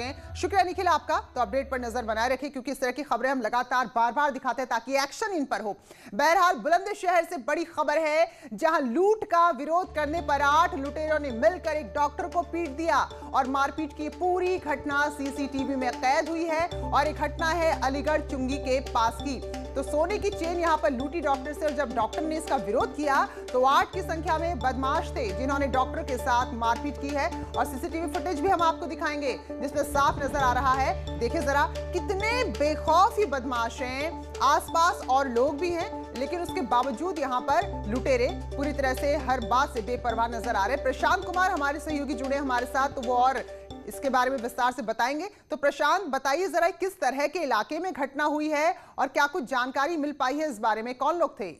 शुक्रिया निखिल आपका। तो अपडेट पर नजर बनाए रखें क्योंकि इस तरह की खबरें हम लगातार बार बार दिखाते हैं ताकि एक्शन इन पर हो। बहरहाल बुलंदशहर से बड़ी खबर है जहां लूट का विरोध करने पर 8 लुटेरों ने मिलकर एक डॉक्टर को पीट दिया और मारपीट की पूरी घटना सीसीटीवी में कैद हुई है और ये घटना है अलीगढ़ चुंगी के पास की। तो सोने की चेन यहां पर लूटी डॉक्टर से और जब डॉक्टर ने इसका विरोध किया तो 8 की संख्या में बदमाश थे जिन्होंने डॉक्टर के साथ मारपीट की है और सीसीटीवी फुटेज भी हम आपको दिखाएंगे जिसमें साफ नजर आ रहा है। देखिए जरा कितने बेखौफ ही बदमाश हैं, आसपास और लोग भी हैं लेकिन उसके बावजूद यहां पर लुटेरे पूरी तरह से हर बात से बेपरवाह नजर आ रहे हैं। प्रशांत कुमार हमारे सहयोगी जुड़े हमारे साथ, तो वो और इसके बारे में विस्तार से बताएंगे। तो प्रशांत बताइए जरा किस तरह के इलाके में घटना हुई है और क्या कुछ जानकारी मिल पाई है इस बारे में, कौन लोग थे?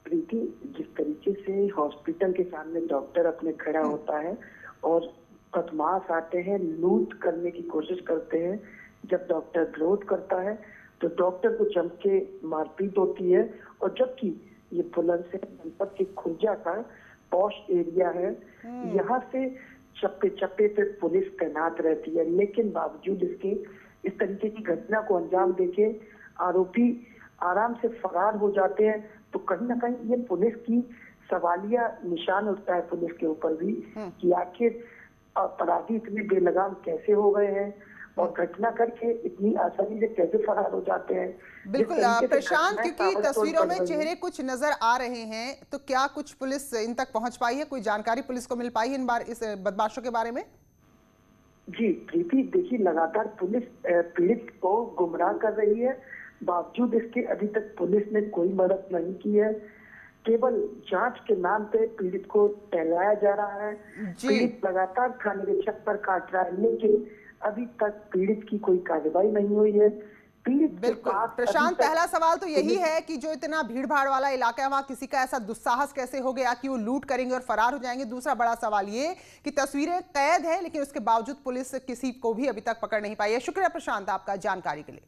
प्रीति, जिस तरीके से हॉस्पिटल के सामने डॉक्टर अपने खड़ा होता है और बदमाश आते हैं, लूट करने की कोशिश करते हैं, जब डॉक्टर विरोध करता है तो डॉक्टर को जम के मारपीट होती है। और जबकि ये बुलंदशहर जनपद के खुर्जा का पॉश एरिया है, यहाँ से चप्पे चप्पे पे पुलिस तैनात रहती है, लेकिन बावजूद इसके इस तरीके की घटना को अंजाम देके आरोपी आराम से फरार हो जाते हैं। तो कहीं ना कहीं ये पुलिस की सवालिया निशान उठता है पुलिस के ऊपर भी कि आखिर अपराधी इतने बेलगाम कैसे हो गए हैं और घटना करके इतनी आसानी से कैसे फरार हो जाते हैं। बिल्कुल प्रशांत, क्योंकि तस्वीरों में चेहरे कुछ नजर आ रहे हैं, तो क्या कुछ पुलिस इन तक पहुंच पाई है, कोई जानकारी पुलिस को मिल पाई है इस बदमाशों के बारे में? जी प्रीति, देखिए लगातार पुलिस पीड़ित को गुमराह कर रही है, बावजूद इसके अभी तक पुलिस ने कोई मदद नहीं की है। केवल जांच के नाम पे पीड़ित को टहलाया जा रहा है। पीड़ित लगातार थाने के छप्पर काट रहा है, लेकिन अभी तक पीड़ित की कोई कार्रवाई नहीं हुई है। बिल्कुल प्रशांत, पहला सवाल तो यही है कि जो इतना भीड़ भाड़ वाला इलाका है वहां किसी का ऐसा दुस्साहस कैसे हो गया कि वो लूट करेंगे और फरार हो जाएंगे। दूसरा बड़ा सवाल ये कि तस्वीरें कैद है लेकिन उसके बावजूद पुलिस किसी को भी अभी तक पकड़ नहीं पाई है। शुक्रिया प्रशांत आपका जानकारी के लिए।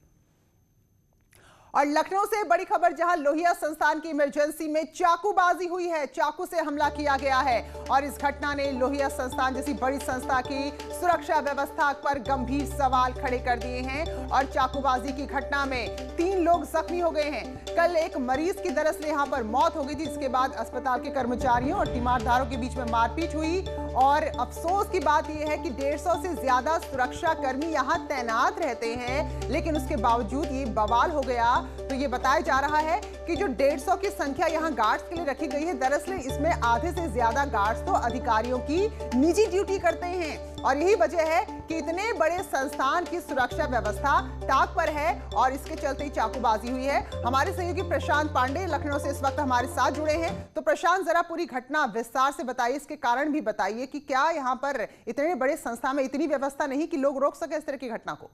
और लखनऊ से बड़ी खबर जहां लोहिया संस्थान की इमरजेंसी में चाकूबाजी हुई है, चाकू से हमला किया गया है और इस घटना ने लोहिया संस्थान जैसी बड़ी संस्था की सुरक्षा व्यवस्था पर गंभीर सवाल खड़े कर दिए हैं और चाकूबाजी की घटना में 3 लोग जख्मी हो गए हैं। कल एक मरीज की दरअसल यहां पर मौत हो गई थी, इसके बाद अस्पताल के कर्मचारियों और तीमारदारों के बीच में मारपीट हुई और अफसोस की बात यह है कि 150 से ज्यादा सुरक्षा कर्मी यहां तैनात रहते हैं लेकिन उसके बावजूद ये बवाल हो गया। तो ये बताया जा रहा है कि जो 150 की संख्या यहां गार्ड्स के लिए रखी गई है, दरअसल इसमें आधे से ज्यादा गार्ड्स तो अधिकारियों की निजी ड्यूटी करते हैं और यही वजह है कि इतने बड़े संस्थान की सुरक्षा व्यवस्था ताक पर है और इसके चलते ही चाकूबाजी हुई है। हमारे सहयोगी प्रशांत पांडे लखनऊ से इस वक्त हमारे साथ जुड़े हैं। तो प्रशांत, जरा पूरी घटना विस्तार से बताइए, इसके कारण भी बताइए कि क्या यहाँ पर इतने बड़े संस्था में इतनी व्यवस्था नहीं कि लोग रोक सके इस तरह की घटना को?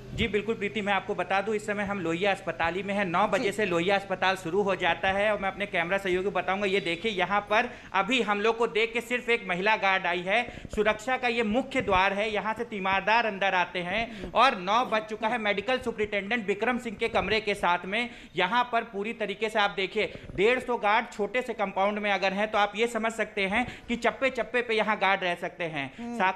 जी बिल्कुल प्रीति, मैं आपको बता दूं इस समय हम लोहिया अस्पताल ही में हैं। 9 बजे से लोहिया अस्पताल शुरू हो जाता है और मैं अपने कैमरा सहयोगी को बताऊंगा, ये देखिए यहाँ पर अभी हम लोग को देख के सिर्फ एक महिला गार्ड आई है। सुरक्षा का ये मुख्य द्वार है, यहाँ से तीमारदार अंदर आते हैं और 9 बज चुका है। मेडिकल सुप्रिंटेंडेंट विक्रम सिंह के कमरे के साथ में यहाँ पर पूरी तरीके से आप देखिए 150 गार्ड छोटे से कंपाउंड में अगर हैं तो आप ये समझ सकते हैं कि चप्पे चप्पे पे यहाँ गार्ड रह सकते हैं।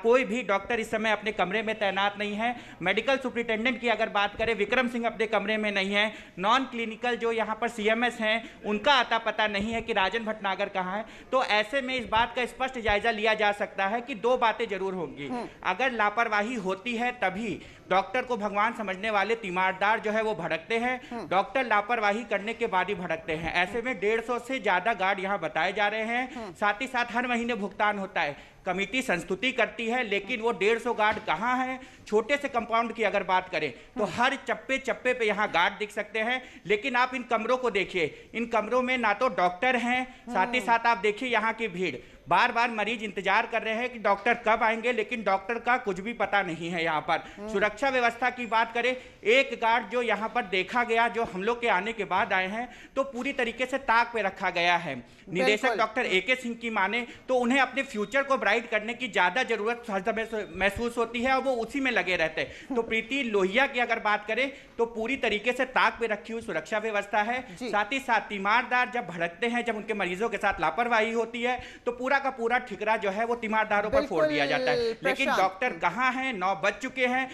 कोई भी डॉक्टर इस समय अपने कमरे में तैनात नहीं है। मेडिकल सुप्रिंटेंडेंट की अगर बात करें, विक्रम सिंह अपने कमरे में नहीं है। नॉन क्लिनिकल जो यहां पर सीएमएस हैं उनका आता पता नहीं है कि राजन भटनागर कहां है। तो ऐसे में इस बात का स्पष्ट जायजा लिया जा सकता है कि 2 बातें जरूर होंगी। अगर लापरवाही होती है तभी डॉक्टर को भगवान समझने वाले तीमारदार जो है वो भड़कते हैं, डॉक्टर लापरवाही करने के बाद ही भड़कते हैं। ऐसे में 150 से ज्यादा गार्ड यहाँ बताए जा रहे हैं। साथ ही साथ हर महीने भुगतान होता है, कमिटी संस्तुति करती है, लेकिन वो 150 गार्ड कहाँ हैं? छोटे से कंपाउंड की अगर बात करें तो हर चप्पे चप्पे पे यहाँ गार्ड दिख सकते हैं। लेकिन आप इन कमरों को देखिए, इन कमरों में ना तो डॉक्टर हैं, साथ ही साथ आप देखिए यहाँ की भीड़, बार बार मरीज इंतजार कर रहे हैं कि डॉक्टर कब आएंगे, लेकिन डॉक्टर का कुछ भी पता नहीं है। यहाँ पर सुरक्षा व्यवस्था की बात करें, एक गार्ड जो यहाँ पर देखा गया, जो हम लोग के आने के बाद आए हैं, तो पूरी तरीके से ताक पे रखा गया है। निदेशक डॉक्टर AK सिंह की माने तो उन्हें अपने फ्यूचर को ओवरराइड करने की ज्यादा जरूरत हर समय महसूस होती है और वो उसी में लगे रहते हैं। तो प्रीति लोहिया की अगर बात करें तो पूरी तरीके से ताक पे रखी हुई सुरक्षा व्यवस्था है। साथ ही साथ तीमारदार जब भड़कते हैं, जब उनके मरीजों के साथ लापरवाही होती है तो पूरा का पूरा ठिकरा जो है वो तीमारदारों पर फोड़ दिया जाता है। लेकिन डॉक्टर कहाँ हैं? 9 बज चुके हैं,